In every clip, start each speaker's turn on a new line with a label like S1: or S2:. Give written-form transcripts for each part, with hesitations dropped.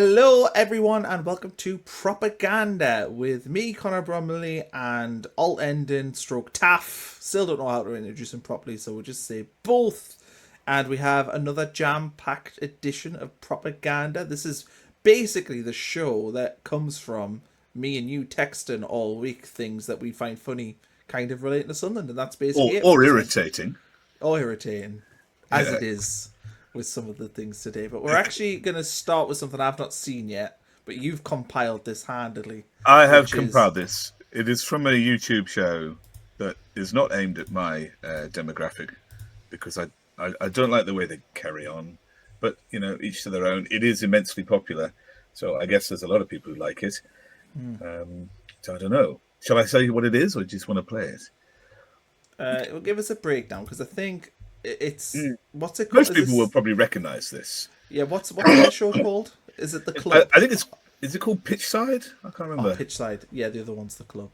S1: Hello everyone and welcome to Propaganda with me, Connor Bromley, and alt ending stroke Taff. Still don't know how to introduce him properly, so we'll just say both. And we have another jam-packed edition of Propaganda. This is basically the show that comes from me and you texting all week things that we find funny, kind of relating to Sunderland, and that's basically it.
S2: Or irritating.
S1: Or irritating, as it is with some of the things today. But we're actually going to start with something I've not seen yet, but you've compiled this handily.
S2: I have compiled this. It is from a YouTube show that is not aimed at my demographic, because I don't like the way they carry on. But, you know, each to their own. It is immensely popular, so I guess there's a lot of people who like it. So I don't know. Shall I say what it is, or do you just want to play it?
S1: It will give us a breakdown, because I think it's... What's it called?
S2: Most people will probably recognise this.
S1: Yeah, what's the show called? Is it The Club?
S2: I think it's... Is it called Pitchside? I can't remember.
S1: Oh, Pitchside. Yeah, the other one's The Club.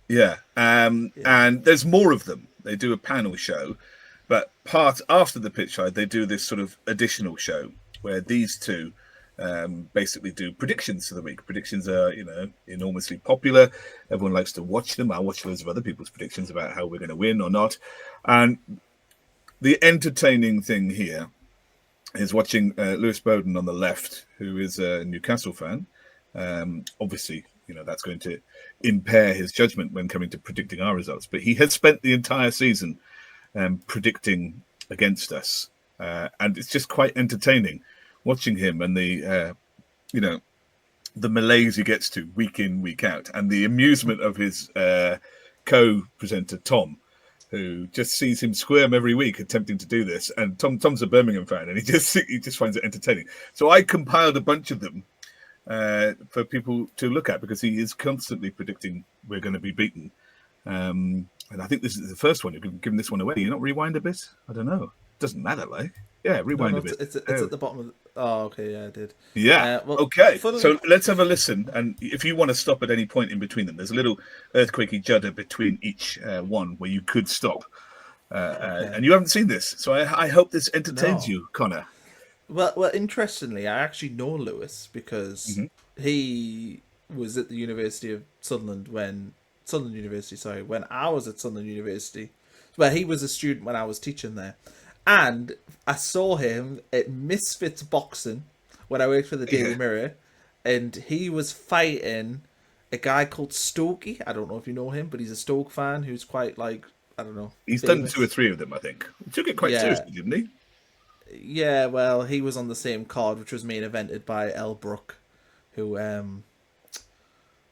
S2: Yeah. And there's more of them. They do a panel show. But part after the Pitchside, they do this sort of additional show where these two basically do predictions for the week. Predictions are, you know, enormously popular. Everyone likes to watch them. I watch loads of other people's predictions about how we're going to win or not. And the entertaining thing here is watching Lewis Bowden on the left, who is a Newcastle fan. Obviously, you know, that's going to impair his judgment when coming to predicting our results. But he has spent the entire season predicting against us. And it's just quite entertaining watching him and the, you know, the malaise he gets to week in, week out, and the amusement of his co-presenter, Tom, who just sees him squirm every week attempting to do this. And Tom's a Birmingham fan, and he just finds it entertaining. So I compiled a bunch of them for people to look at, because he is constantly predicting we're going to be beaten. And I think this is the first one. You're giving this one away. You not rewind a bit? I don't know. Doesn't matter, like. Yeah, rewind a bit.
S1: It's at the bottom of... Oh, okay, yeah, I did.
S2: Yeah, well, okay. So let's have a listen. And if you want to stop at any point in between them, there's a little earthquakey judder between each one where you could stop. And you haven't seen this. So I hope this entertains you, Connor.
S1: Well, interestingly, I actually know Lewis because he was at the University of Sunderland when I was at Sunderland University. Well, he was a student when I was teaching there. And I saw him at Misfits Boxing when I worked for the Daily Mirror, and he was fighting a guy called Stokey. I don't know if you know him, but he's a Stoke fan who's quite, like, I don't know.
S2: He's done 2 or 3 of them, I think. He took it quite seriously, didn't he?
S1: Yeah, well, he was on the same card, which was main evented by El Brook, who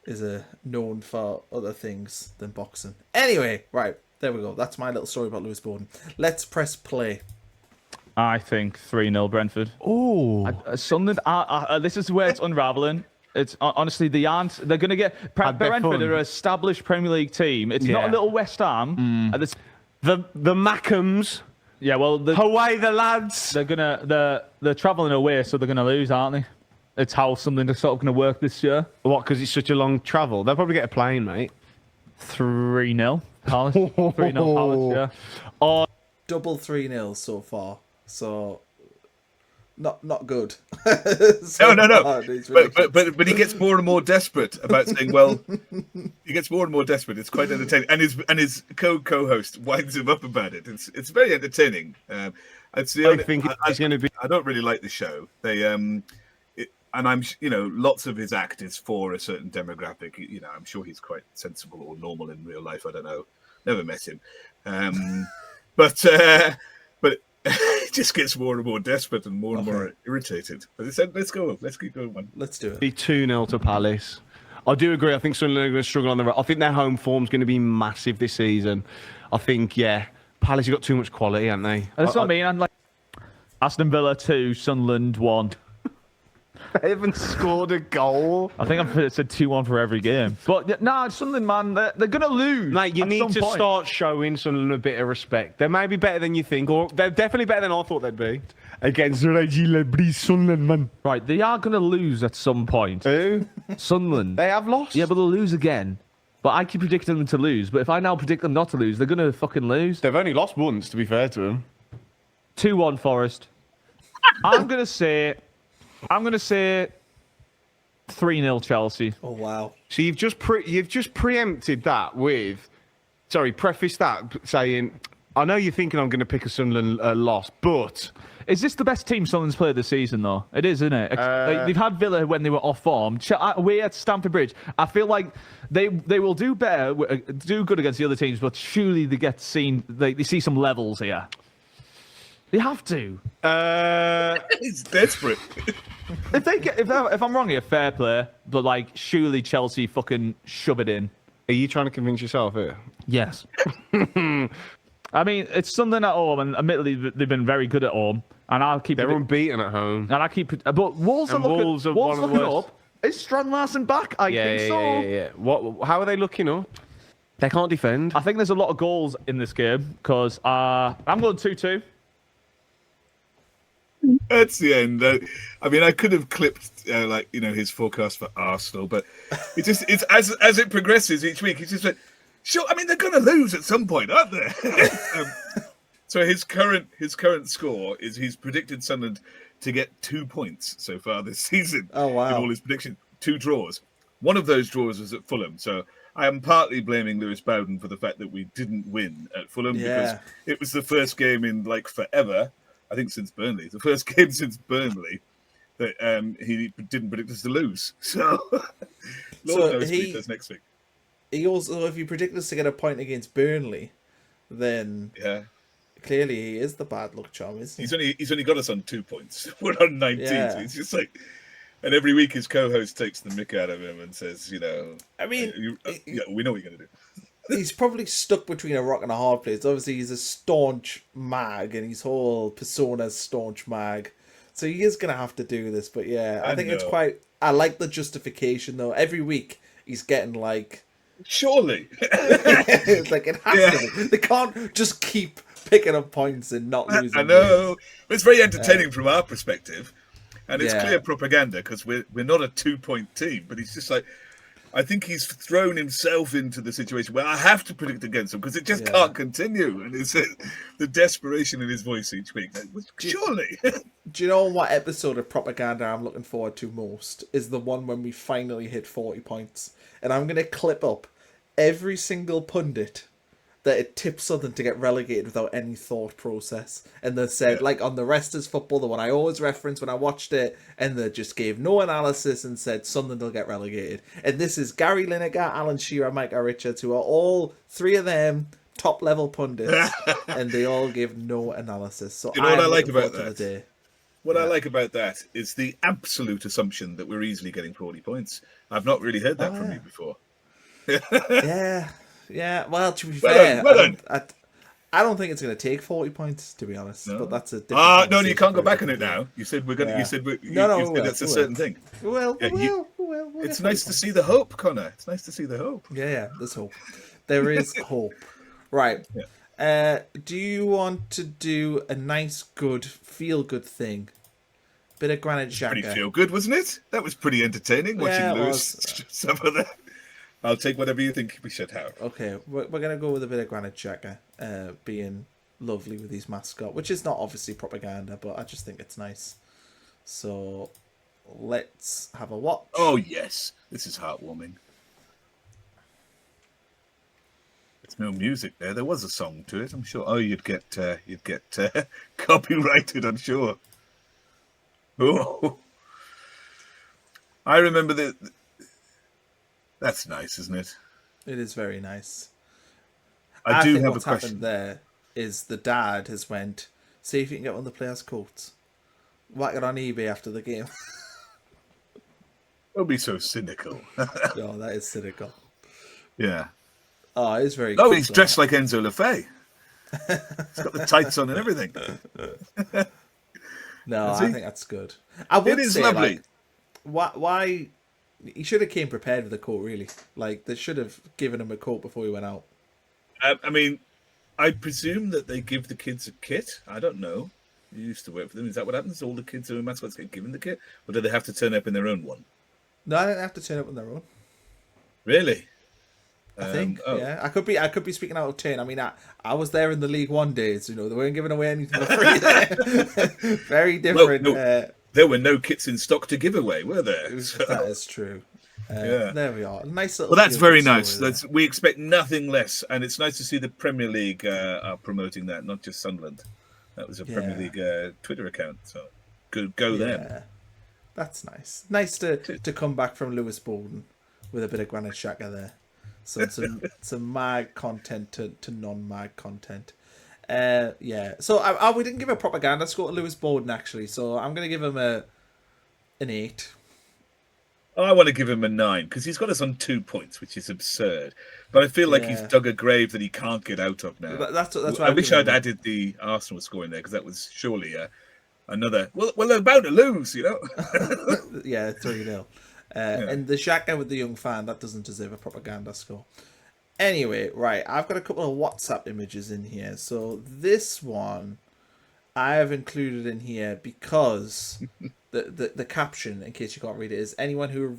S1: is known for other things than boxing. Anyway, right. There we go. That's my little story about Lewis Bowden. Let's press play.
S3: I think 3-0 Brentford.
S4: Oh,
S3: Sunderland. This is where it's unraveling. It's honestly they're going to get Brentford are an established Premier League team. It's not a little West Ham.
S4: the Mackhams.
S3: Yeah, well,
S4: away the lads.
S3: They're travelling away, so they're gonna lose, aren't they? It's how something is sort of going to work this year.
S4: What? Because it's such a long travel. They'll probably get a plane, mate.
S3: 3-0 Palace. 3-0 Palace. Yeah.
S1: Double 3-0 so far. So not good.
S2: No. But he gets more and more desperate about saying, well, he gets more and more desperate. It's quite entertaining, and his co-host winds him up about it. It's very entertaining. It's the only,
S4: think it's going to be.
S2: I don't really like the show. They and I'm, you know, lots of his act is for a certain demographic. You know, I'm sure he's quite sensible or normal in real life. I don't know. Never met him. But it just gets more and more desperate and more and more irritated. But they said, let's go. Let's keep going, man.
S1: Let's do it.
S4: Be 2-0 to Palace. I do agree. I think Sunderland are going to struggle on the right. I think their home form's going to be massive this season. I think, Palace have got too much quality, haven't they?
S3: That's what I mean. I'm like Aston Villa 2, Sunderland 1.
S4: They haven't scored a goal.
S3: I think I've said 2-1 for every game. But Sunderland, man, they're going to lose.
S4: Mate, you need to start showing Sunderland a bit of respect. They may be better than you think, or they're definitely better than I thought they'd be. Against Reggie Lebris, Sunderland, man.
S3: Right, they are going to lose at some point.
S4: Who?
S3: Sunderland.
S4: They have lost.
S3: Yeah, but they'll lose again. But I keep predicting them to lose. But if I now predict them not to lose, they're going to fucking lose.
S4: They've only lost once, to be fair to them.
S3: 2-1 Forest. I'm going to say 3-0 Chelsea.
S1: Oh wow!
S4: So you've just preempted that with, preface that saying, I know you're thinking I'm going to pick a Sunderland loss, but
S3: is this the best team Sunderland's played this season, though? It is, isn't it? They've had Villa when they were off form. We're at Stamford Bridge. I feel like they will do better, do good against the other teams, but surely they get seen. They see some levels here. They have to.
S2: It's desperate.
S3: If I'm wrong here, fair play. But like, surely Chelsea fucking shove it in.
S4: Are you trying to convince yourself here?
S3: Yes. I mean, it's Sunderland at home, and admittedly they've been very good at home. And I'll keep.
S4: They're unbeaten at home.
S3: And I keep. But Wolves are looking up. Is Strand Larsen back? I think so.
S4: Yeah. How are they looking up? They can't defend.
S3: I think there's a lot of goals in this game because I'm going 2-2.
S2: That's the end. I mean, I could have clipped his forecast for Arsenal, but it's as it progresses each week. It's just like, sure. I mean, they're going to lose at some point, aren't they? So his current score is he's predicted Sunderland to get 2 points so far this season.
S1: Oh wow!
S2: In all his predictions, 2 draws. One of those draws was at Fulham. So I am partly blaming Lewis Bowden for the fact that we didn't win at Fulham because it was the first game in like forever. I think since Burnley, the first game since Burnley that he didn't predict us to lose. So, Lord knows what he does next week.
S1: He also, if you predict us to get a point against Burnley, then clearly he is the bad luck charm, isn't he?
S2: He's only got us on 2 points. We're on 19. So it's just like, and every week his co-host takes the mick out of him and says,
S1: I mean,
S2: we know what you're going to do.
S1: He's probably stuck between a rock and a hard place. Obviously, he's a staunch mag, and his whole persona's staunch mag. So he is going to have to do this. But yeah, I think it's quite... I like the justification, though. Every week, he's getting like...
S2: Surely.
S1: It's like, it has to be. They can't just keep picking up points and not losing.
S2: I know. It's very entertaining from our perspective. And it's clear propaganda, because we're not a 2-point team. But he's just like... I think he's thrown himself into the situation where I have to predict against him because it just can't continue. And it's the desperation in his voice each week. Surely.
S1: Do you know what episode of propaganda I'm looking forward to most? Is the one when we finally hit 40 points. And I'm going to clip up every single pundit that it tips Southern to get relegated without any thought process. And they said, like on the Rest is Football, the one I always reference when I watched it, and they just gave no analysis and said Sunderland will get relegated. And this is Gary Lineker, Alan Shearer, Micah Richards, who are all three of them top-level pundits, and they all give no analysis. So
S2: you know what I like about that? What I like about that is the absolute assumption that we're easily getting 40 points. I've not really heard that from you before.
S1: Yeah, well, to be fair, I don't think it's going to take 40 points, to be honest. No. But that's a different
S2: no, you can't go back on it now. You said we're going to. You said that's a certain thing.
S1: Well,
S2: it's nice to see the hope, Connor. It's nice to see the hope.
S1: Yeah, there's hope. There is hope. Right. Yeah. Do you want to do a nice, good, feel-good thing? Bit of Granit Xhaka.
S2: Pretty feel-good, wasn't it? That was pretty entertaining watching Lewis suffer that. I'll take whatever you think we should have.
S1: Okay, we're going to go with a bit of Granit Xhaka being lovely with his mascot, which is not obviously propaganda, but I just think it's nice. So let's have a watch.
S2: Oh, yes. This is heartwarming. There's no music there. There was a song to it, I'm sure. Oh, you'd get copyrighted, I'm sure. Oh, I remember the... That's nice, isn't it?
S1: It is very nice.
S2: I do
S1: think
S2: have
S1: what's
S2: a question.
S1: Happened there is the dad has went, see if you can get one of the players' coats. Whack it on eBay after the game.
S2: Don't be so cynical.
S1: No, that is cynical.
S2: Yeah.
S1: Oh, it is very
S2: cool. Oh, he's dressed like Enzo Lefebvre. He's got the tights on and everything.
S1: No, I think that's good. I would say, lovely. Like, why... He should have came prepared with a coat, really. Like, they should have given him a coat before he went out.
S2: I mean, I presume that they give the kids a kit. I don't know. You used to work for them. Is that what happens? All the kids who are mascots get given the kit? Or do they have to turn up in their own one?
S1: No, I don't have to turn up in their own.
S2: Really?
S1: I think, yeah. I could be speaking out of turn. I mean, I was there in the League One days. You know, they weren't giving away anything for free there. Very different.
S2: there were no kits in stock to give away, were there? So,
S1: That is true.
S2: yeah.
S1: There we are. Nice little.
S2: Well, that's very nice.
S1: There.
S2: We expect nothing less, and it's nice to see the Premier League are promoting that, not just Sunderland. That was a Premier League Twitter account, so good go them.
S1: That's nice. Nice to come back from Lewis Bowden with a bit of Granit Xhaka there. So some mag content to non-mag content. So we didn't give a propaganda score to Lewis Bowden actually. So I'm going to give him an 8.
S2: I want to give him a 9 because he's got us on 2 points, which is absurd. But I feel like he's dug a grave that he can't get out of now.
S1: That's
S2: I wish I'd added the Arsenal score in there because that was surely another. Well, they're about to lose, you know.
S1: 3-0. And the Xhaka with the young fan, that doesn't deserve a propaganda score. Anyway, right, I've got a couple of WhatsApp images in here. So this one I have included in here because the caption, in case you can't read it, is anyone who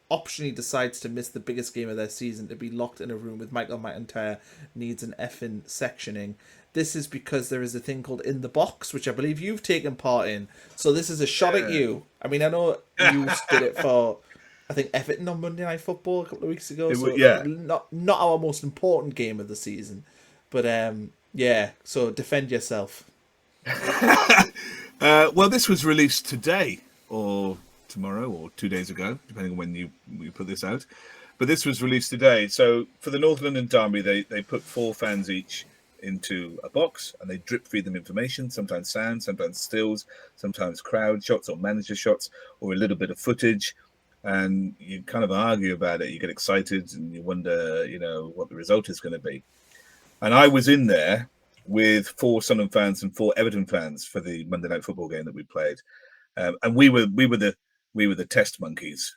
S1: optionally decides to miss the biggest game of their season to be locked in a room with Michael McIntyre needs an effing sectioning. This is because there is a thing called In the Box, which I believe you've taken part in. So this is a shot at you. I mean, I know you did it for, I think, Everton on Monday Night Football a couple of weeks ago. Not our most important game of the season. But, so defend yourself.
S2: Well, this was released today or tomorrow or 2 days ago, depending on when you put this out. But this was released today. So for the North London Derby, they put 4 fans each into a box and they drip feed them information, sometimes sound, sometimes stills, sometimes crowd shots or manager shots or a little bit of footage. And you kind of argue about it. You get excited and you wonder, what the result is going to be. And I was in there with 4 Sunderland fans and 4 Everton fans for the Monday Night Football game that we played, and we were the test monkeys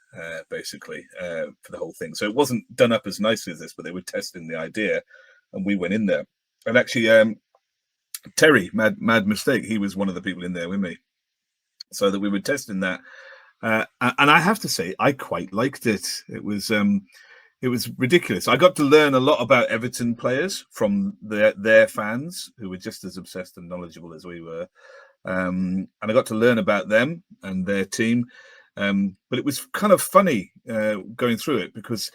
S2: basically for the whole thing. So it wasn't done up as nicely as this, but they were testing the idea, and we went in there. And actually, Terry, mad mistake, he was one of the people in there with me, so that we were testing that. And I have to say, I quite liked it. It was ridiculous. I got to learn a lot about Everton players from their fans, who were just as obsessed and knowledgeable as we were. And I got to learn about them and their team. But it was kind of funny going through it because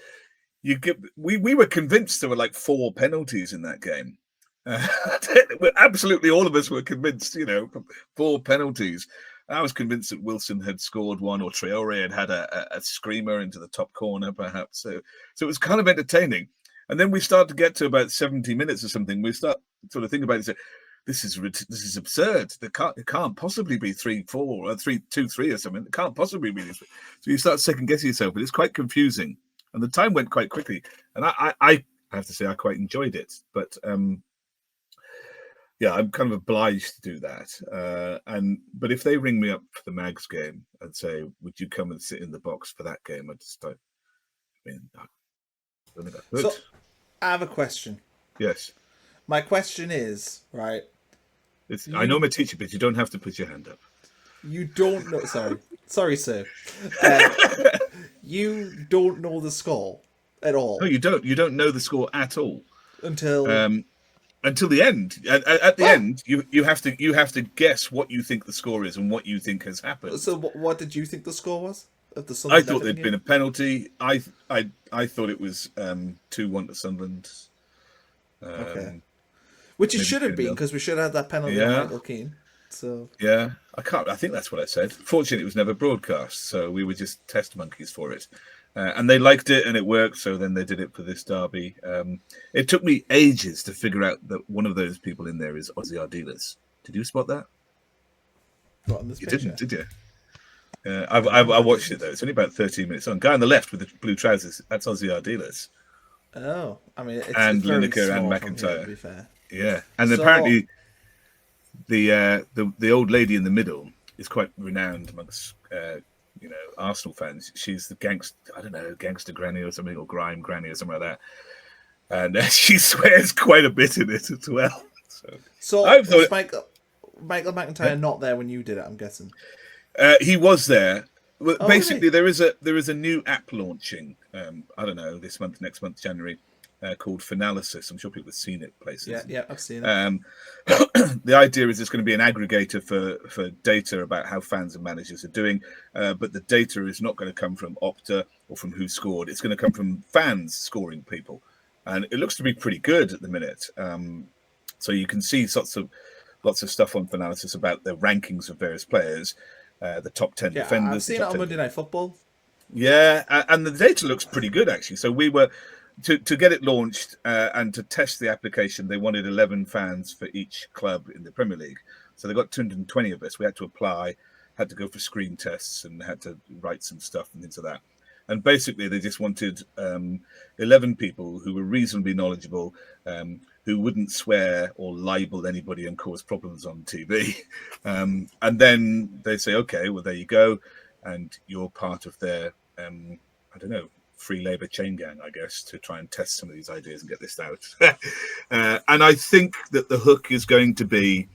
S2: we were convinced there were like 4 penalties in that game. Absolutely all of us were convinced, 4 penalties. I was convinced that Wilson had scored one, or Traore had a screamer into the top corner, perhaps. So it was kind of entertaining. And then we start to get to about 70 minutes or something. We start sort of think about it and say, this is absurd. It can't possibly be 3-4 or 3-2-3 or something. It can't possibly be this. So you start second guessing yourself, but it's quite confusing. And the time went quite quickly. And I have to say I quite enjoyed it. But I'm kind of obliged to do that. But if they ring me up for the Mags game and say, would you come and sit in the box for that game? I don't think I could.
S1: So I have a question.
S2: Yes.
S1: My question is, right.
S2: I know I'm a teacher, but you don't have to put your hand up.
S1: You don't know. Sorry, sir. You don't know the score at all.
S2: No, you don't. You don't know the score at all
S1: until
S2: the end. At the end, you have to guess what you think the score is and what you think has happened.
S1: So, what did you think the score was?
S2: I thought there'd been a penalty. I thought it was 2-1 to Sunderland.
S1: Okay. Which it should have been, because we should have had that penalty on Michael Keane. So
S2: I think that's what I said. Fortunately, it was never broadcast, so we were just test monkeys for it. And they liked it and it worked, so then they did it for this derby. It took me ages to figure out that one of those people in there is Ozzy Ardiles. Did you spot that?
S1: Not on this picture.
S2: Didn't, did you? I watched it, though. It's only about 13 minutes on. Guy on the left with the blue trousers, that's Ozzy Ardiles.
S1: Oh, I mean, it's
S2: Lineker and McIntyre.
S1: Here, to be fair.
S2: Yeah, and apparently the old lady in the middle is quite renowned amongst Arsenal fans. She's the gangster granny or something, or grime granny or something like that. And she swears quite a bit in it as well.
S1: So was Michael McIntyre not there when you did it? I'm guessing.
S2: He was there. Well, basically, there is a new app launching. I don't know, this month, next month, January, called Finalysis. I'm sure people have seen it places.
S1: Yeah, I've seen it.
S2: The idea is it's going to be an aggregator for data about how fans and managers are doing, but the data is not going to come from Opta or from who scored. It's going to come from fans scoring people, and it looks to be pretty good at the minute. So you can see lots of stuff on Finalysis about the rankings of various players, the top 10 defenders.
S1: I've seen it on Monday Night Football.
S2: Yeah, and the data looks pretty good, actually. So we were, to get it launched and to test the application, they wanted 11 fans for each club in the Premier League. So they got 220 of us. We had to apply, had to go for screen tests, and had to write some stuff and things like that. And basically, they just wanted 11 people who were reasonably knowledgeable, who wouldn't swear or libel anybody and cause problems on TV. And then they say, okay, well, there you go. And you're part of their, I don't know, free labour chain gang, I guess, to try and test some of these ideas and get this out. And I think that the hook is going to be,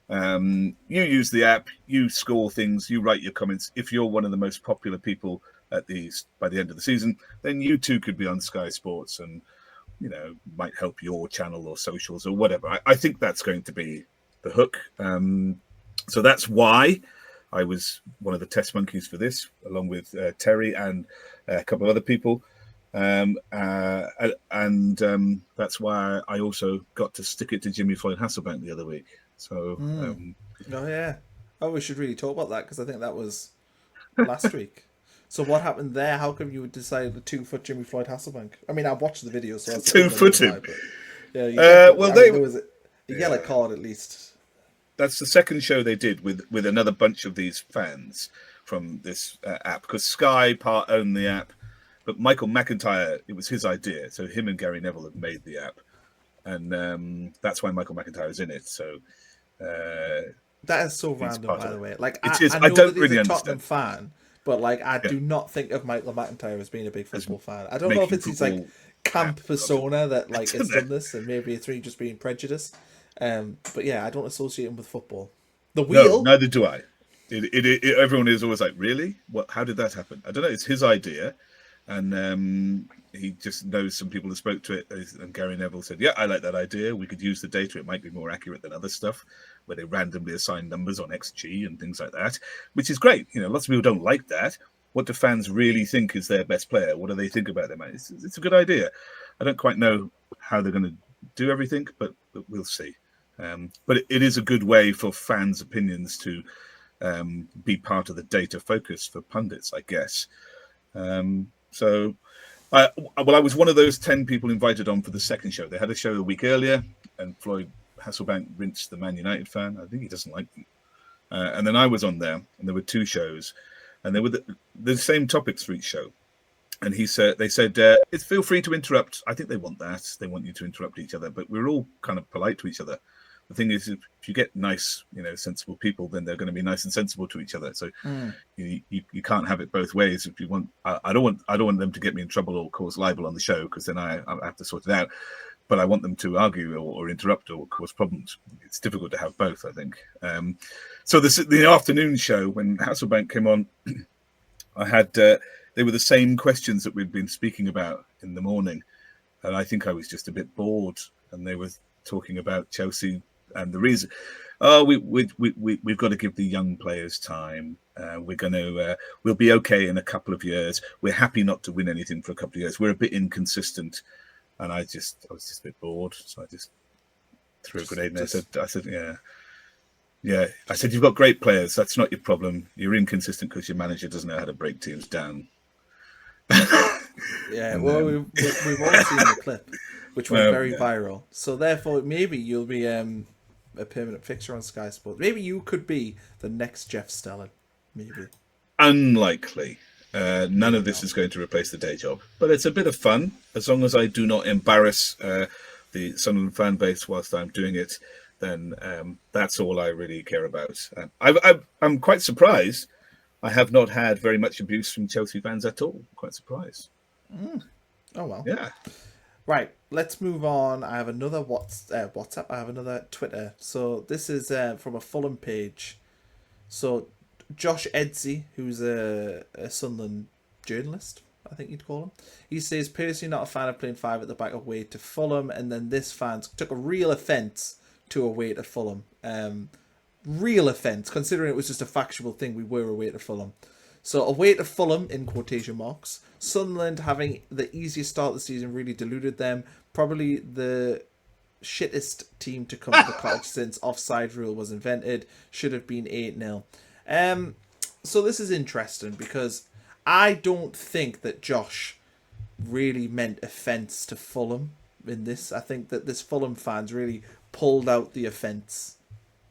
S2: you use the app, you score things, you write your comments. If you're one of the most popular people by the end of the season, then you too could be on Sky Sports and, might help your channel or socials or whatever. I think that's going to be the hook. So that's why I was one of the test monkeys for this, along with Terry and a couple of other people. And that's why I also got to stick it to Jimmy Floyd Hasselbank the other week. So,
S1: we should really talk about that, because I think that was last week. So what happened there? How come you would decide to 2-foot Jimmy Floyd Hasselbank? I mean, I watched the video, so I
S2: 2-foot him.
S1: Yeah, there was a yellow card at least.
S2: That's the second show they did with another bunch of these fans from this app, because Sky part owned the app, but Michael McIntyre, it was his idea. So him and Gary Neville have made the app, and that's why Michael McIntyre is in it. So
S1: that is so random, by the way. Like,
S2: it is.
S1: I know
S2: I don't
S1: that
S2: really
S1: he's a
S2: understand.
S1: Tottenham fan, but like, I do not think of Michael McIntyre as being a big football fan. I don't know if it's his like camp persona that like has done this, and maybe it's really just being prejudiced. But yeah, I don't associate him with football. The wheel?
S2: No, neither do I. Everyone is always like, really? What? How did that happen? I don't know. It's his idea, and he just knows some people who spoke to it. And Gary Neville said, "Yeah, I like that idea. We could use the data. It might be more accurate than other stuff, where they randomly assign numbers on XG and things like that, which is great. Lots of people don't like that. What do fans really think is their best player? What do they think about them? It's a good idea. I don't quite know how they're going to do everything, but we'll see." But it is a good way for fans' opinions to be part of the data focus for pundits, I guess. So, I was one of those 10 people invited on for the second show. They had a show a week earlier, and Floyd Hasselbank rinsed the Man United fan. I think he doesn't like them. And then I was on there, and there were 2 shows, and they were the same topics for each show. And they said, feel free to interrupt. I think they want that. They want you to interrupt each other, but we're all kind of polite to each other. The thing is, if you get nice, sensible people, then they're going to be nice and sensible to each other. So you can't have it both ways. If you want, I don't want them to get me in trouble or cause libel on the show, because then I have to sort it out. But I want them to argue or interrupt or cause problems. It's difficult to have both, I think. So the afternoon show, when Hasselbank came on, I had they were the same questions that we'd been speaking about in the morning, and I think I was just a bit bored. And they were talking about Chelsea. And the reason, we've got to give the young players time. We'll be okay in a couple of years. We're happy not to win anything for a couple of years. We're a bit inconsistent, and I was just a bit bored, so I just threw a grenade. And I said, yeah. I said, you've got great players. That's not your problem. You're inconsistent because your manager doesn't know how to break teams down.
S1: Yeah, well, we've all seen the clip, which went very viral. So therefore, maybe you'll be a permanent fixture on Sky Sports. Maybe you could be the next Jeff Stelling. Maybe.
S2: Unlikely. None of this is going to replace the day job, but it's a bit of fun as long as I do not embarrass the Sunderland fan base whilst I'm doing it. Then that's all I really care about. I'm quite surprised. I have not had very much abuse from Chelsea fans at all. Quite surprised.
S1: Oh well.
S2: Yeah.
S1: Right, let's move on. I have another WhatsApp. I have another Twitter. So this is from a Fulham page. So Josh Edsey, who's a Sunderland journalist, I think you'd call him. He says, personally not a fan of playing 5 at the back away to Fulham, and then this fan took a real offence to away to Fulham. Real offence, considering it was just a factual thing, we were away to Fulham. So away to Fulham, in quotation marks. Sunderland having the easiest start of the season really deluded them. Probably the shittest team to come to the cottage since offside rule was invented. Should have been 8-0. So this is interesting because I don't think that Josh really meant offence to Fulham in this. I think that this Fulham fans really pulled out the offence.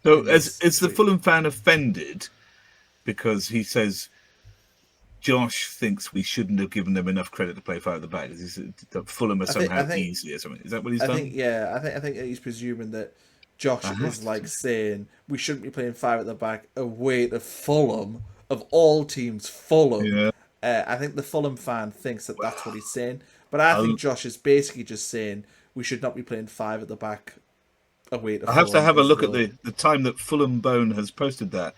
S2: So is the Fulham fan offended because he says Josh thinks we shouldn't have given them enough credit to play 5 at the back? Is he, that Fulham are somehow easy or something? Is that what he's done?
S1: I think he's presuming that Josh is like saying we shouldn't be playing 5 at the back away to Fulham, of all teams, Fulham.
S2: Yeah.
S1: I think the Fulham fan thinks that that's what he's saying. But I think Josh is basically just saying we should not be playing 5 at the back away to Fulham.
S2: I have to have a look at the time that Fulham Bone has posted that.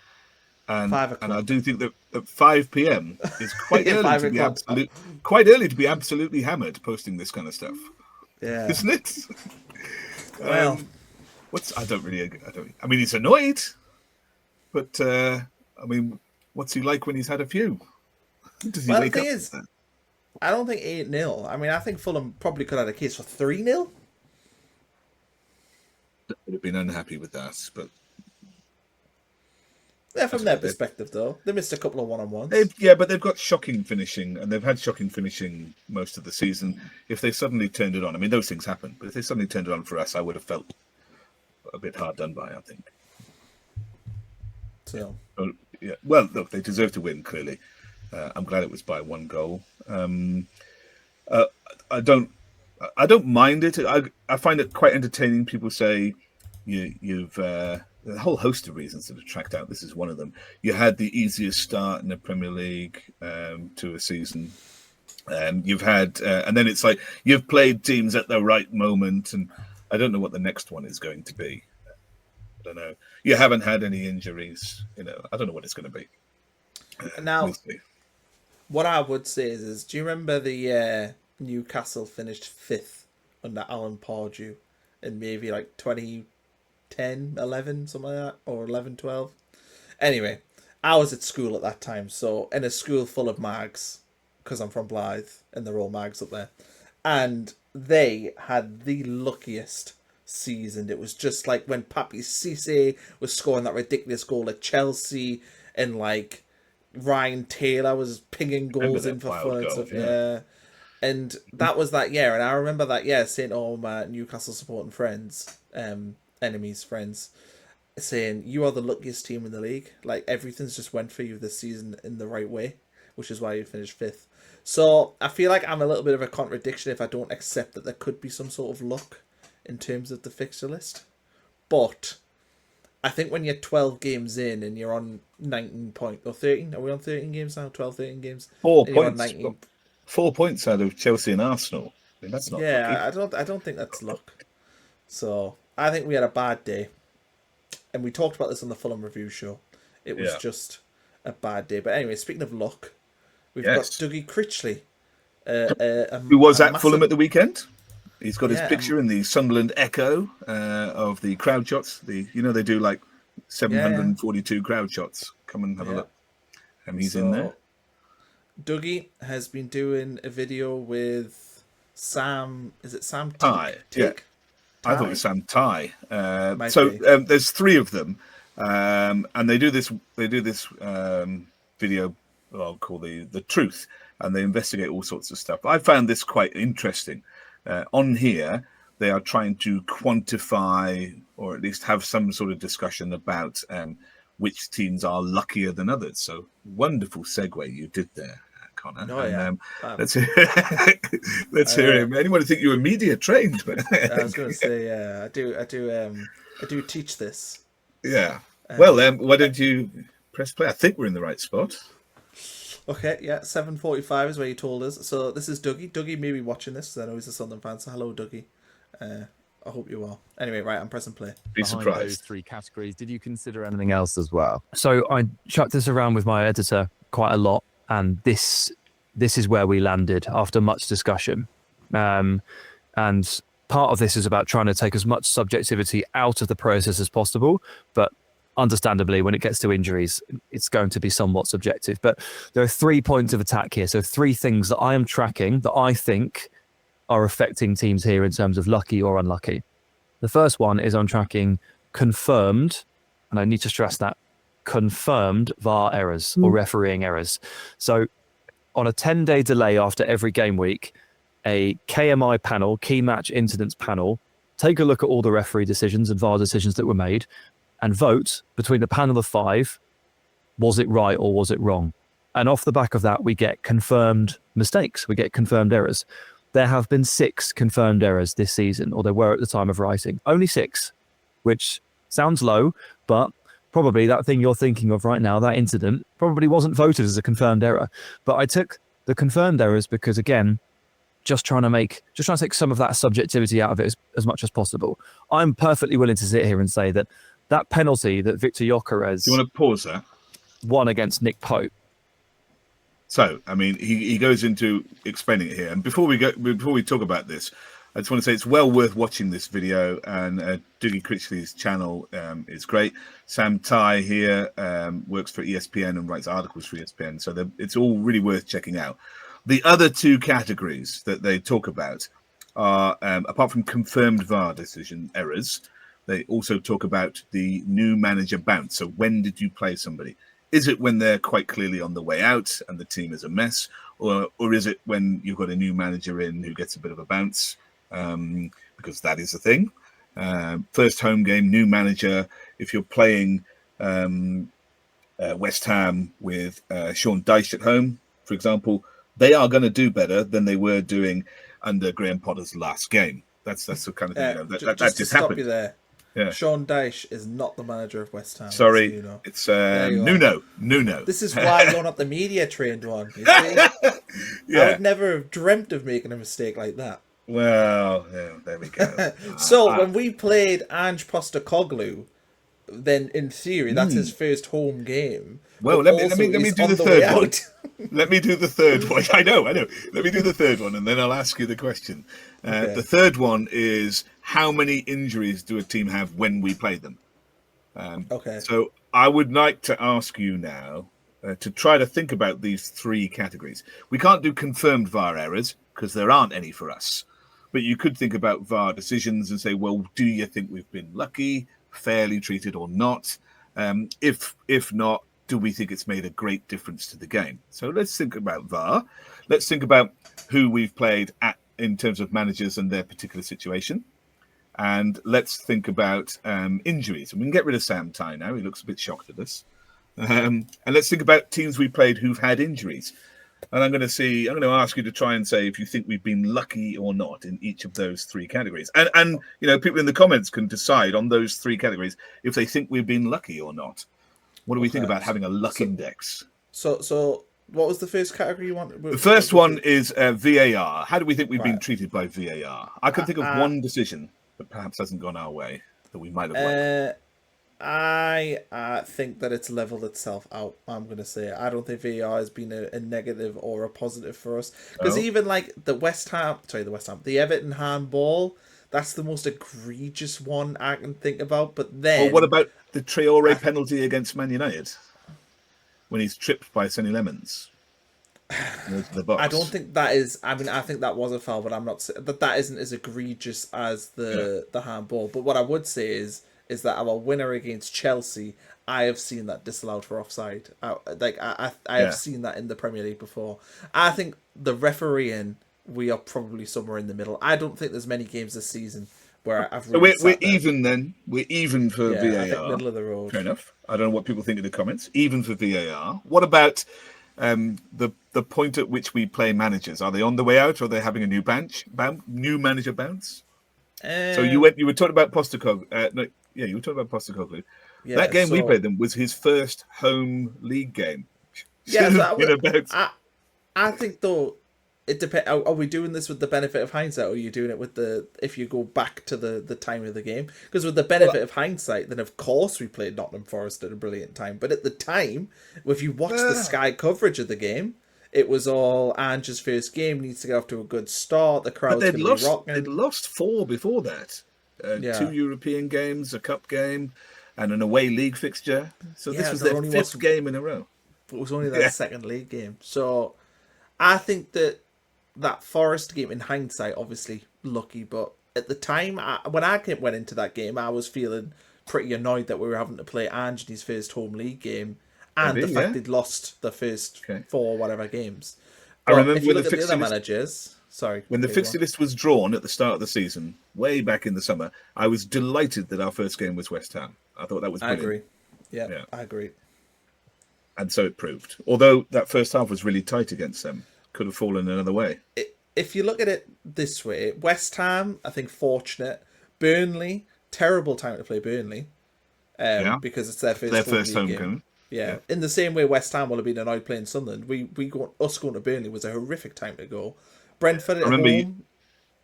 S2: And I do think that at 5 p.m. is quite early to be quite early to be absolutely hammered posting this kind of stuff.
S1: Yeah.
S2: Isn't it?
S1: Well,
S2: I mean, he's annoyed, but I mean, what's he like when he's had a few? Does he wake up? The thing is,
S1: I don't think 8-0. I mean, I think Fulham probably could have had a case for 3-0.
S2: Would have been unhappy with that, but
S1: yeah, from their perspective, though, they missed a couple of one-on-ones.
S2: But they've got shocking finishing, and they've had shocking finishing most of the season. If they suddenly turned it on, I mean, those things happen. But if they suddenly turned it on for us, I would have felt a bit hard done by, I think.
S1: So,
S2: yeah. Well, look, they deserve to win. Clearly, I'm glad it was by 1 goal. I don't mind it. I find it quite entertaining. People say you've a whole host of reasons that have tracked out. This is one of them. You had the easiest start in the Premier League to a season. You've had, and then it's like you've played teams at the right moment, and I don't know what the next one is going to be. I don't know. You haven't had any injuries. I don't know what it's going to be.
S1: Now,
S2: we'll see.
S1: What I would say is do you remember the Newcastle finished 5th under Alan Pardew in maybe like 2010, 11, something like that, or 11, 12? Anyway, I was at school at that time, so in a school full of mags, because I'm from Blythe, and they're all mags up there, and they had the luckiest season. It was just like when Papi Cisse was scoring that ridiculous goal at Chelsea, and like Ryan Taylor was pinging goals in for fun and stuff. Yeah. And that was that year, and I remember that year saying to all my Newcastle supporting friends, enemies, friends, saying, you are the luckiest team in the league. Like, everything's just went for you this season in the right way, which is why you finished 5th. So I feel like I'm a little bit of a contradiction if I don't accept that there could be some sort of luck in terms of the fixture list. But I think when you're 12 games in and you're on 19 points, or 13, are we on 13 games now? 12, 13 games?
S2: 4 points. 4 points out of Chelsea and Arsenal. I mean, that's not lucky.
S1: I don't think that's luck. So I think we had a bad day. And we talked about this on the Fulham review show. It was just a bad day. But anyway, speaking of luck, we've got Dougie Critchley.
S2: Who was at Fulham at the weekend. He's got his picture in the Sunderland Echo of the crowd shots. They do like 742 crowd shots. Come and have a look. And he's in there. Dougie
S1: has been doing a video with Sam. Is it Sam
S2: Ty? Yeah. I thought it was Sam Ty. There's 3 of them, and they do this video called the Truth, and they investigate all sorts of stuff. I found this quite interesting. On here, they are trying to quantify, or at least have some sort of discussion about which teams are luckier than others. So wonderful segue you did there, Connor. Let's hear him. Anyone think you were media trained?
S1: I was going to say, I do teach this.
S2: Yeah. Well, why don't you press play? I think we're in the right spot.
S1: Okay, 7:45 is where you told us. So this is Dougie. Dougie may be watching this because I know he's a Sunderland fan. So hello, Dougie. I hope you are. Anyway, right, I'm pressing play.
S2: Be surprised.
S5: Those 3 categories, did you consider anything else as well? So I chucked this around with my editor quite a lot, and this this is where we landed after much discussion. And part of this is about trying to take as much subjectivity out of the process as possible. But understandably, when it gets to injuries, it's going to be somewhat subjective. But there are 3 points of attack here. So 3 things that I am tracking that I think are affecting teams here in terms of lucky or unlucky. The first one is I'm tracking confirmed, and I need to stress that, confirmed VAR errors or refereeing errors. So on a 10-day delay after every game week, a KMI panel, key match incidents panel, take a look at all the referee decisions and VAR decisions that were made and vote between the panel of 5, was it right or was it wrong? And off the back of that, we get confirmed mistakes, we get confirmed errors. There have been 6 confirmed errors this season, or there were at the time of writing. Only 6, which sounds low, but probably that thing you're thinking of right now, that incident, probably wasn't voted as a confirmed error. But I took the confirmed errors because, again, just trying to take some of that subjectivity out of it as much as possible. I'm perfectly willing to sit here and say that penalty that Victor Gyökeres
S2: Do you want to pause there?
S5: won against Nick Pope.
S2: So, I mean, he goes into explaining it here. And before we talk about this, I just want to say it's well worth watching this video. And Dougie Critchley's channel is great. Sam Tai here works for ESPN and writes articles for ESPN. So it's all really worth checking out. The other 2 categories that they talk about are, apart from confirmed VAR decision errors, they also talk about the new manager bounce. So when did you play somebody? Is it when they're quite clearly on the way out and the team is a mess? Or is it when you've got a new manager in who gets a bit of a bounce? Because that is a thing. First home game, new manager. If you're playing West Ham with Sean Dyche at home, for example, they are going to do better than they were doing under Graham Potter's last game. That's the kind of thing. That just
S1: stop
S2: happened.
S1: you there.
S2: Yeah.
S1: Sean Dyche is not the manager of West Ham.
S2: Sorry, it's Nuno.
S1: This is why you're not the media trained one. You see?
S2: Yeah.
S1: I would never have dreamt of making a mistake like that.
S2: Well, yeah, there we go.
S1: So when we played Ange Postecoglou, then in theory that's his first home game.
S2: Well, let me do the third one. Let me do the third one. I know. Let me do the third one, and then I'll ask you the question.
S1: Okay.
S2: The third one is, how many injuries do a team have when we play them?
S1: Okay.
S2: So I would like to ask you now to try to think about these 3 categories. We can't do confirmed VAR errors because there aren't any for us. But you could think about VAR decisions and say, well, do you think we've been lucky, fairly treated or not? If not, do we think it's made a great difference to the game? So let's think about VAR. Let's think about who we've played at in terms of managers and their particular situation. And let's think about injuries. And we can get rid of Sam Tai now. He looks a bit shocked at us. And let's think about teams we played who've had injuries. And I'm going to ask you to try and say if you think we've been lucky or not in each of those 3 categories. And people in the comments can decide on those 3 categories if they think we've been lucky or not. What do we think about having a luck index?
S1: So what was the first category you wanted?
S2: The first one is VAR. How do we think we've been treated by VAR? I can think of one decision that perhaps hasn't gone our way that we might have liked.
S1: I think that it's leveled itself out. I'm going to say I don't think VAR has been a negative or a positive for us, because even like the Everton handball, that's the most egregious one I can think about. But then,
S2: well, what about the Traore penalty against Man United when he's tripped by Sonny Lemons? The box.
S1: I don't think that is. I mean, I think that was a foul, but I'm not that isn't as egregious as the handball. But what I would say is that our winner against Chelsea, I have seen that disallowed for offside. I have seen that in the Premier League before. I think the refereeing, we are probably somewhere in the middle. I don't think there's many games this season where I've really
S2: we're even then. We're even for VAR.
S1: I think middle of the road.
S2: Fair enough. I don't know what people think in the comments. Even for VAR. What about the point at which we play managers? Are they on the way out, or are they having a new new manager bounce? So you were talking about Postecoglou. You were talking about Postecoglou. Yeah, that game we played them was his first home league game.
S1: I think though it depends. Are we doing this with the benefit of hindsight, or are you doing it with if you go back to the time of the game? Because with the benefit of hindsight, then of course we played Nottingham Forest at a brilliant time. But at the time, if you watch the Sky coverage of the game, it was all Ange's first game, needs to get off to a good start. The
S2: But
S1: crowd's going to be rocking.
S2: they'd lost 4 before that.
S1: Yeah.
S2: 2 European games, a cup game, and an away league fixture. So this
S1: Yeah,
S2: was
S1: there
S2: their
S1: only
S2: 5th game in a row.
S1: But it was only their second league game. So I think that Forest game, in hindsight, obviously lucky, but at the time, when I went into that game, I was feeling pretty annoyed that we were having to play Ange in his first home league game, and
S2: Maybe,
S1: the fact
S2: yeah.
S1: they'd lost the first 4 whatever games.
S2: I
S1: But
S2: remember
S1: if you
S2: when
S1: look
S2: the
S1: at the
S2: fixture
S1: other
S2: list-
S1: managers, sorry,
S2: When the
S1: okay,
S2: fixture
S1: go on.
S2: list was drawn at the start of the season, way back in the summer, I was delighted that our first game was West Ham. I thought that was
S1: I
S2: brilliant.
S1: agree. Yeah,
S2: Yeah.
S1: I agree.
S2: And so it proved. Although that first half was really tight against them, could have fallen another way.
S1: If you look at it this way, West Ham, I think, fortunate. Burnley, terrible time to play Burnley, because it's their first
S2: home
S1: game.
S2: game.
S1: Yeah. In the same way West Ham will have been annoyed playing Sunderland. Us going to Burnley was a horrific time to go. Brentford at home.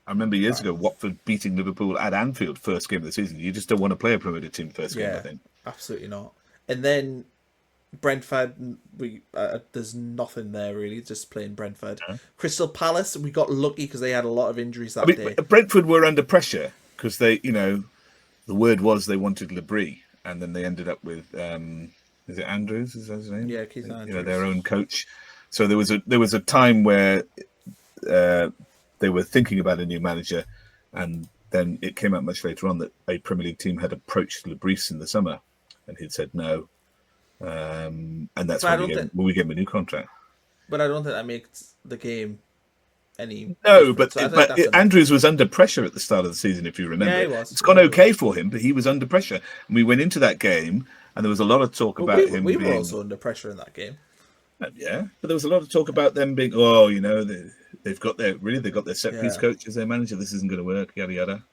S2: I remember years ago Watford beating Liverpool at Anfield first game of the season. You just don't want to play a promoted team first game, I think.
S1: Absolutely not. And then Brentford, there's nothing there really, just playing Brentford. Crystal Palace, we got lucky because they had a lot of injuries that day.
S2: Brentford were under pressure because they, the word was they wanted Labrie, and then they ended up with, is it Andrews? Is that his name?
S1: Yeah, Keith Andrews.
S2: Their own coach. So there was a time where they were thinking about a new manager, and then it came out much later on that a Premier League team had approached Labrie in the summer, and he'd said no. And that's when we gave him a new contract.
S1: But I don't think that makes the game any.
S2: No,
S1: different.
S2: but Andrews was under pressure at the start of the season, if you remember.
S1: Yeah, he was.
S2: It's gone okay for him, but he was under pressure. And we went into that game, and there was a lot of talk about him.
S1: We were also under pressure in that game.
S2: Yeah, but there was a lot of talk about them being, they've got their set piece coach as their manager. This isn't going to work. Yada yada.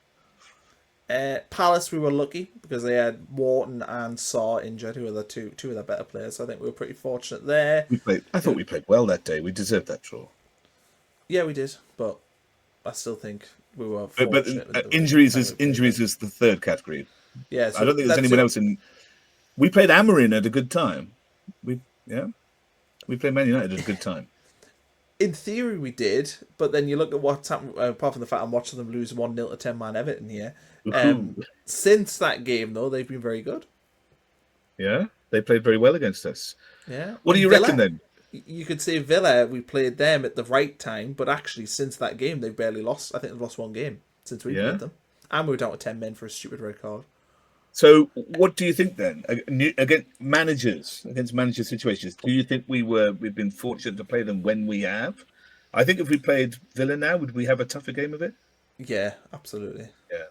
S1: Palace, we were lucky because they had Wharton and Saw injured, who are the two of the better players. So I think we were pretty fortunate there.
S2: I thought we played well that day. We deserved that draw.
S1: Yeah, we did, but I still think we were fortunate.
S2: But injuries is the third category.
S1: Yeah, so
S2: I don't think there's anyone else in. We played Amarin at a good time. We played Man United at a good time.
S1: In theory, we did, but then you look at what's happened. Apart from the fact I'm watching them lose 1-0 to 10-man Everton here. Since that game, though, they've been very good.
S2: Yeah, they played very well against us.
S1: Yeah.
S2: What do you reckon then?
S1: You could say Villa, we played them at the right time, but actually since that game, they've barely lost. I think they've lost 1 game since we played them. And we were down to 10 men for a stupid red card.
S2: So what do you think then? Against manager situations, do you think we've been fortunate to play them when we have? I think if we played Villa now, would we have a tougher game of it?
S1: Yeah, absolutely.
S2: Yeah.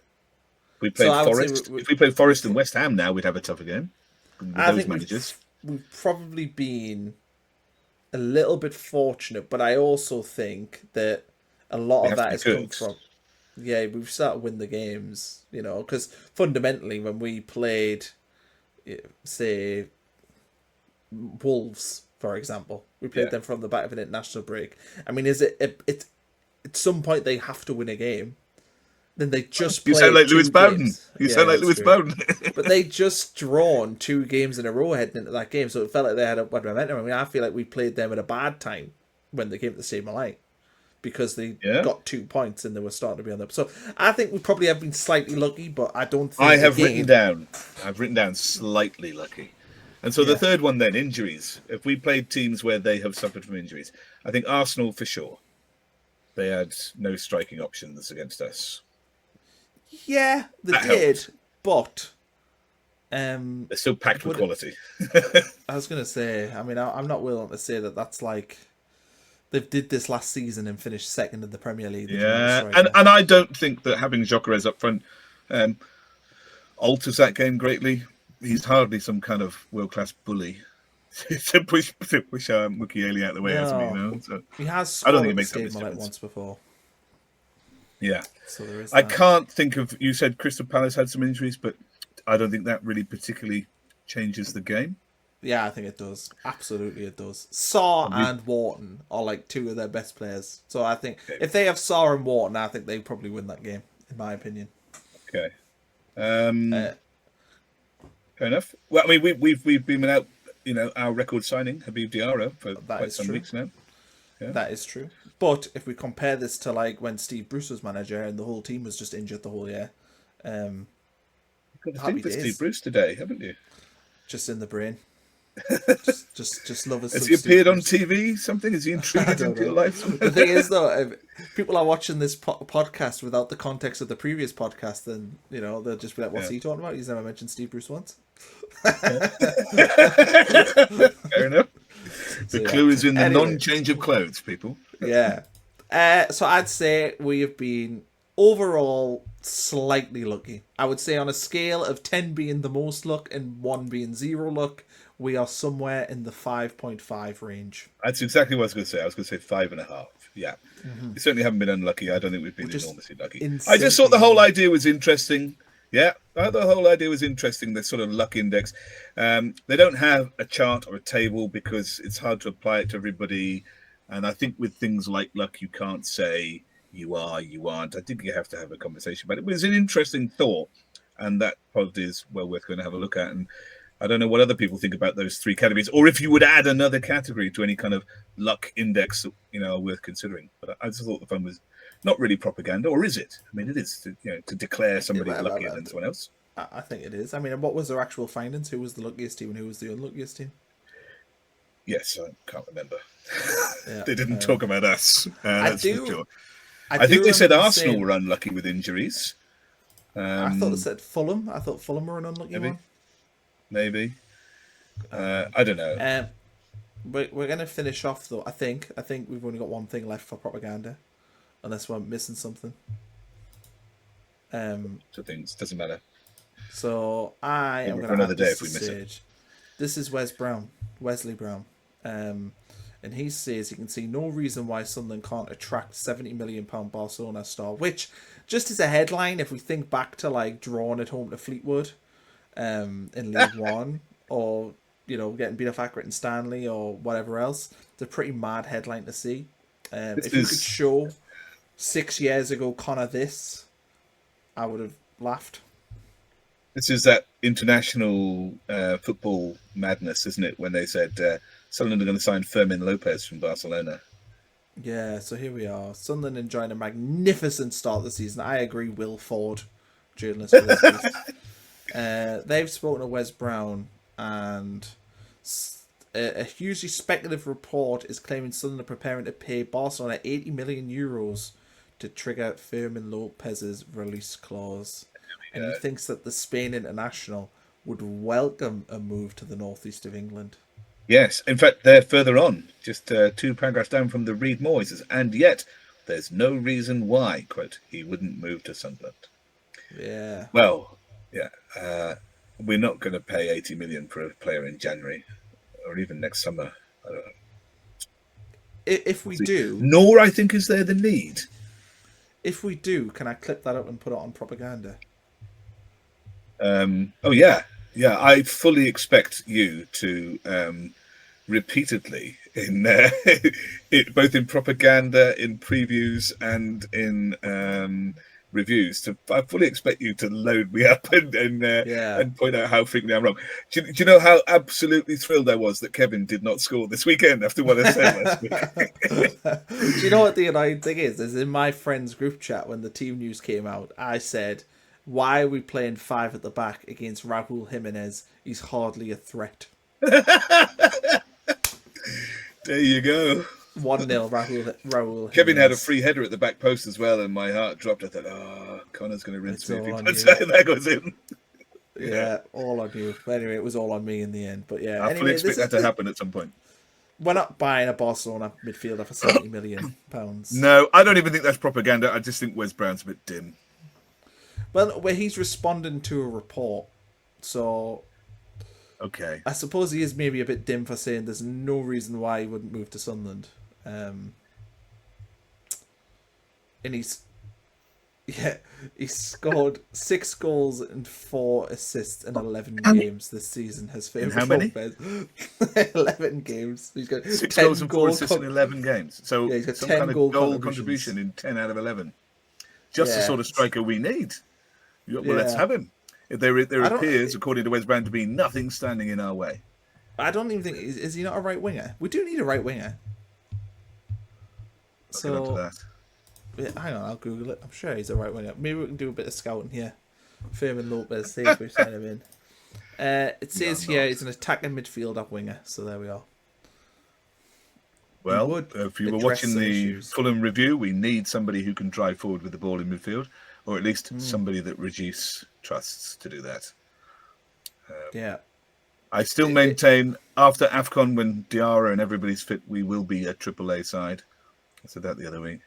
S2: We played Forest. If we played Forest and West Ham now, we'd have a tougher game with those managers.
S1: We've probably been a little bit fortunate, but I also think that a lot of that has come from... Yeah, we've started to win the games, because fundamentally when we played, say, Wolves, for example, we played them from the back of an international break. I mean, at some point they have to win a game. Then they just
S2: You sound like Lewis Bowden. You sound like Lewis Bowden.
S1: But they just drawn 2 games in a row heading into that game, so it felt like they had a bad momentum. I mean, I feel like we played them at a bad time when they came to the same light, because they got 2 points and they were starting to be on them. So I think we probably have been slightly lucky, but I don't think
S2: I've written down slightly lucky. And so the third one then, injuries. If we played teams where they have suffered from injuries, I think Arsenal for sure. They had no striking options against us.
S1: Yeah, they did, but
S2: they're still packed with quality.
S1: I was going to say, I mean, I'm not willing to say that that's like they did this last season and finished second in the Premier League.
S2: Yeah, and I don't think that having Gyökeres up front alters that game greatly. He's hardly some kind of world-class bully to push Mukiele out of the way, hasn't he? So
S1: he has.
S2: I don't think it makes a difference.
S1: Like once before.
S2: Yeah,
S1: so there is.
S2: I can't think of. You said Crystal Palace had some injuries, but I don't think that really particularly changes the game.
S1: Yeah, I think it does. Absolutely, it does. Saw and Wharton are like 2 of their best players. So I think if they have Saw and Wharton, I think they probably win that game, in my opinion.
S2: Okay. Fair enough. Well, I mean, we've been without our record signing Habib Diarra for quite some weeks now.
S1: That is true. But if we compare this to like when Steve Bruce was manager and the whole team was just injured the whole year,
S2: You've got to
S1: happy
S2: think for
S1: days.
S2: Steve Bruce today, haven't you?
S1: Just in the brain. just love us.
S2: Has
S1: some
S2: he appeared
S1: Steve
S2: on
S1: Bruce.
S2: TV? Something? Has he intruded
S1: don't
S2: into your
S1: know.
S2: life?
S1: The thing is, though, if people are watching this podcast without the context of the previous podcast, then they'll just be like, "What's he talking about? He's never mentioned Steve Bruce once."
S2: Fair enough. The clue is in the non-change of clothes, people.
S1: Yeah. So I'd say we have been overall slightly lucky. I would say on a scale of 10 being the most luck and 1 being zero luck, we are somewhere in the 5.5 range.
S2: That's exactly what I was going to say. I was going to say 5.5. Yeah. We certainly haven't been unlucky. I don't think we've been enormously lucky. I just thought the whole idea was interesting. Yeah, I thought the whole idea was interesting, the sort of luck index. They don't have a chart or a table because it's hard to apply it to everybody. And I think with things like luck, you can't say you are, you aren't. I think you have to have a conversation about it. But it's an interesting thought. And that probably is well worth going to have a look at. And I don't know what other people think about those three categories, or if you would add another category to any kind of luck index, worth considering. But I just thought the fun was not really propaganda, or is it? I mean, it is to declare somebody luckier than someone else.
S1: I think it is. I mean, what was their actual findings? Who was the luckiest team and who was the unluckiest team?
S2: Yes, I can't remember. They didn't talk about us. That's for sure.
S1: I
S2: think they said Arsenal were unlucky with injuries.
S1: I thought they said Fulham. I thought Fulham were an unlucky one.
S2: Maybe. I don't know.
S1: We're going to finish off, though. I think we've only got one thing left for propaganda. Unless we're missing something.
S2: Two things. Doesn't matter.
S1: So I am going to
S2: another day if we miss it.
S1: This is Wesley Brown. And he says he can see no reason why Sunderland can't attract £70 million Barcelona star, which, just as a headline, if we think back to like drawing at home to Fleetwood in League One, or getting beat off Accrington and Stanley or whatever else, it's a pretty mad headline to see. If you could show 6 years ago Connor this, I would have laughed.
S2: This is that international football madness, isn't it? When they said Sunderland are going to sign Fermin Lopez from Barcelona.
S1: Yeah, so here we are. Sunderland enjoying a magnificent start of the season. I agree, Will Ford, journalist for this piece. They've spoken to Wes Brown, and a hugely speculative report is claiming Sunderland are preparing to pay Barcelona €80 million to trigger Fermin Lopez's release clause. And he thinks that the Spain international would welcome a move to the northeast of England.
S2: Yes, in fact, they're further on, just 2 paragraphs down from the Read More. He says, and yet there's no reason why, quote, he wouldn't move to Sunderland.
S1: Yeah.
S2: Well, yeah, we're not going to pay 80 million for a player in January or even next summer. I don't know.
S1: If we do...
S2: Nor, I think, is there the need.
S1: If we do, can I clip that up and put it on propaganda?
S2: Yeah. I fully expect you to repeatedly in both in propaganda, in previews, and in reviews. I fully expect you to load me up and point out how frequently I'm wrong. Do you know how absolutely thrilled I was that Kevin did not score this weekend after what I said last week?
S1: Do you know what the annoying thing is? Is in my friends group chat when the team news came out, I said, why are we playing 5 at the back against Raúl Jiménez? He's hardly a threat.
S2: There you go.
S1: 1-0 Raúl
S2: Kevin
S1: Jiménez.
S2: had a free header at the back post as well, and my heart dropped. I thought, Connor's going to rinse me if he puts that. That goes in.
S1: Yeah, all on you. But anyway, it was all on me in the end. But yeah,
S2: I fully expect that to happen at some point.
S1: We're not buying a Barcelona midfielder for £70 million.
S2: No, I don't even think that's propaganda. I just think Wes Brown's a bit dim.
S1: Well, he's responding to a report, so
S2: okay.
S1: I suppose he is maybe a bit dim for saying there's no reason why he wouldn't move to Sunderland. And he scored 6 goals and 4 assists in 11 games this season. Has favoured
S2: how many?
S1: 11 games. He's got
S2: 6 goals and 4 assists in 11 games. So
S1: he's got
S2: some
S1: 10
S2: kind of goal contribution in 10 out of 11. Just the sort of striker we need. Well, let's have him. There appears, according to Wes Brown, to be nothing standing in our way.
S1: I don't even think... Is he not a right winger? We do need a right winger.
S2: I'll get onto that.
S1: Yeah, hang on, I'll Google it. I'm sure he's the right one. Maybe we can do a bit of scouting here. Fermin Lopez, see if we sign him in. It says here he's an attacking midfielder winger, so there we are.
S2: Well, if you were watching the Fulham review, we need somebody who can drive forward with the ball in midfield, or at least somebody that Regis trusts to do that.
S1: Yeah.
S2: I still maintain after AFCON, when Diarra and everybody's fit, we will be a AAA side. I said that the other week.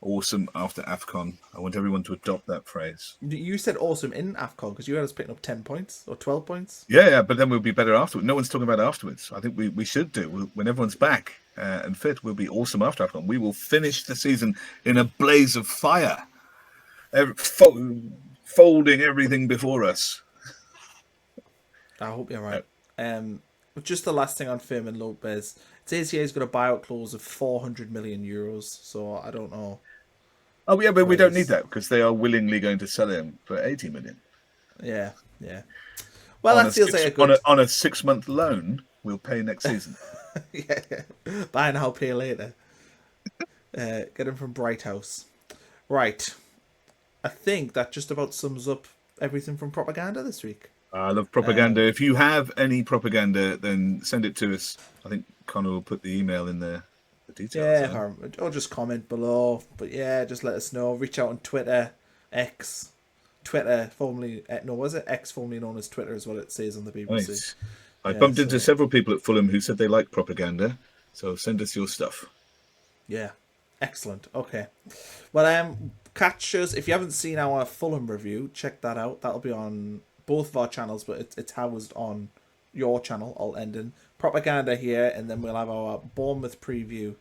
S2: Awesome after AFCON. I want everyone to adopt that phrase.
S1: You said awesome in AFCON because you had us picking up 10 points or 12 points.
S2: Yeah, but then we'll be better afterwards. No one's talking about it afterwards. I think we should do. When everyone's back and fit, we'll be awesome after AFCON. We will finish the season in a blaze of fire, folding everything before us.
S1: I hope you're right. But just the last thing on Fermin Lopez. It says here he's got a buyout clause of 400 million euros, so I don't know.
S2: Oh, yeah, but we don't need that because they are willingly going to sell him for 80 million.
S1: Yeah. Well, that feels like a good...
S2: On a 6-month loan, we'll pay next season.
S1: yeah. Buy now, pay later. Get him from Bright House. Right. I think that just about sums up everything from Propaganda this week.
S2: I love propaganda. If you have any propaganda, then send it to us. I think Connor will put the email in the details.
S1: Yeah, or just comment below. But yeah, just let us know. Reach out on Twitter, X, Twitter, formerly X, formerly known as Twitter, is what it says on the BBC.
S2: Right. I bumped into several people at Fulham who said they like propaganda, so send us your stuff.
S1: Yeah, excellent. Okay, well, catch us if you haven't seen our Fulham review. Check that out. That'll be on both of our channels, but it's housed on your channel. I'll end in Propaganda here, and then we'll have our Bournemouth preview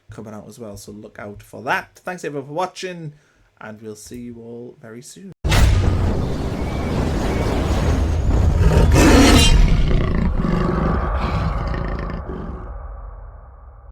S1: coming out as well, so look out for that. Thanks everyone for watching, and we'll see you all very soon.